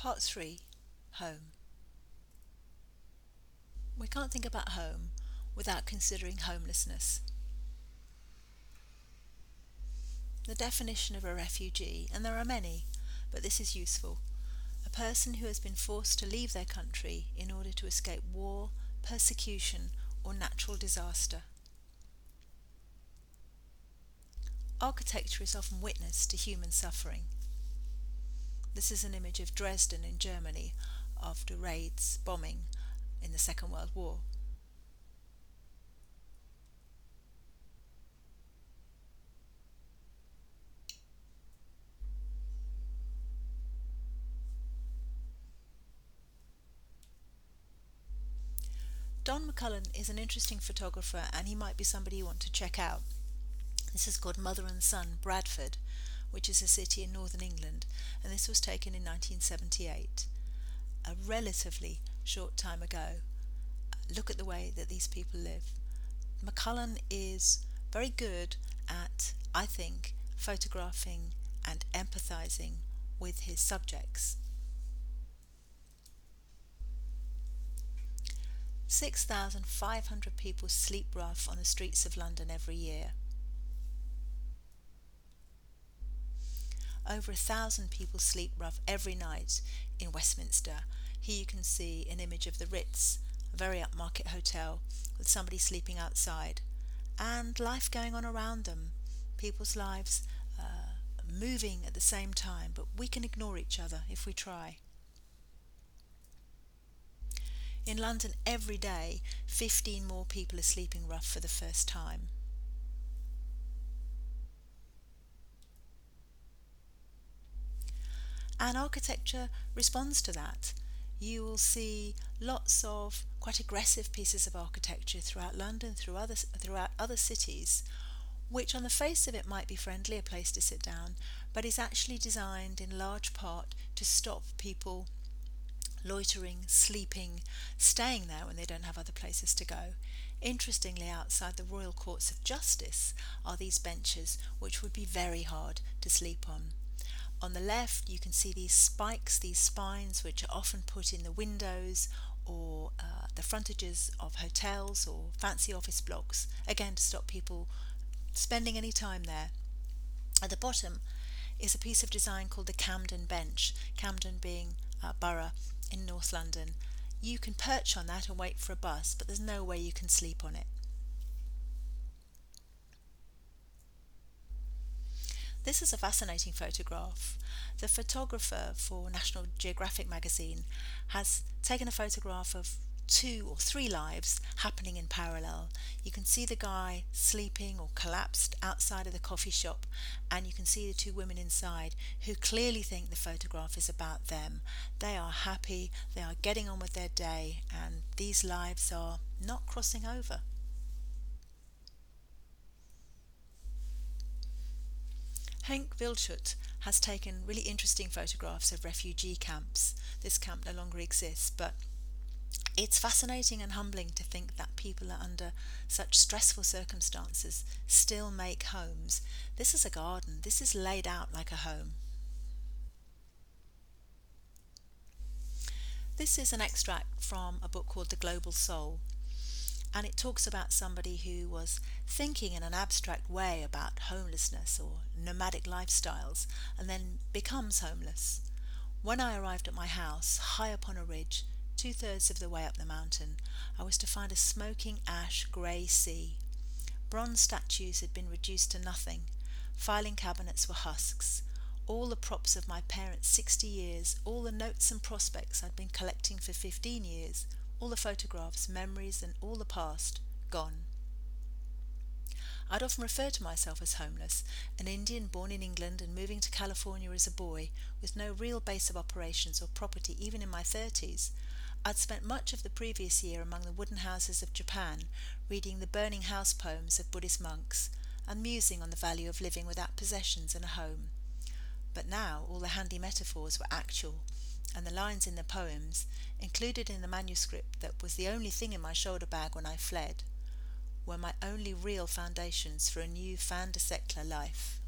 Part 3. Home. We can't think about home without considering homelessness. The definition of a refugee, and there are many, but this is useful: a person who has been forced to leave their country in order to escape war, persecution, or natural disaster. Architecture is often witness to human suffering. This is an image of Dresden in Germany after raids, bombing in the Second World War. Don McCullum is an interesting photographer, and he might be somebody you want to check out. This is called Mother and Son, Bradford, which is a city in northern England, and this was taken in 1978, a relatively short time ago. Look at the way that these people live. McCullum is very good at, I think, photographing and empathizing with his subjects. 6,500 people sleep rough on the streets of London every year. Over 1,000 people sleep rough every night in Westminster. Here you can see an image of the Ritz, a very upmarket hotel, with somebody sleeping outside, and life going on around them, people's lives moving at the same time, but we can ignore each other if we try. In London every day, 15 more people are sleeping rough for the first time. And architecture responds to that. You will see lots of quite aggressive pieces of architecture throughout London, throughout other cities, which on the face of it might be friendly, a place to sit down, but is actually designed in large part to stop people loitering, sleeping, staying there when they don't have other places to go. Interestingly, outside the Royal Courts of Justice are these benches which would be very hard to sleep on. On the left you can see these spikes, these spines, which are often put in the windows or the frontages of hotels or fancy office blocks, again to stop people spending any time there. At the bottom is a piece of design called the Camden Bench, Camden being a borough in North London. You can perch on that and wait for a bus, but there's no way you can sleep on it. This is a fascinating photograph. The photographer for National Geographic magazine has taken a photograph of 2 or 3 lives happening in parallel. You can see the guy sleeping or collapsed outside of the coffee shop, and you can see the 2 women inside who clearly think the photograph is about them. They are happy, they are getting on with their day, and these lives are not crossing over. Henk Wildschut has taken really interesting photographs of refugee camps. This camp no longer exists, but it's fascinating and humbling to think that people are under such stressful circumstances still make homes. This is a garden. This is laid out like a home. This is an extract from a book called The Global Soul, and it talks about somebody who was thinking in an abstract way about homelessness or nomadic lifestyles and then becomes homeless. When I arrived at my house, high up on a ridge, 2/3 of the way up the mountain, I was to find a smoking ash grey sea. Bronze statues had been reduced to nothing. Filing cabinets were husks. All the props of my parents' 60 years, all the notes and prospects I'd been collecting for 15 years, all the photographs, memories, and all the past, gone. I'd often referred to myself as homeless, an Indian born in England and moving to California as a boy, with no real base of operations or property even in my 30s. I'd spent much of the previous year among the wooden houses of Japan, reading the burning house poems of Buddhist monks, and musing on the value of living without possessions and a home. But now all the handy metaphors were actual, and the lines in the poems, included in the manuscript that was the only thing in my shoulder bag when I fled, were my only real foundations for a new fin de siècle life.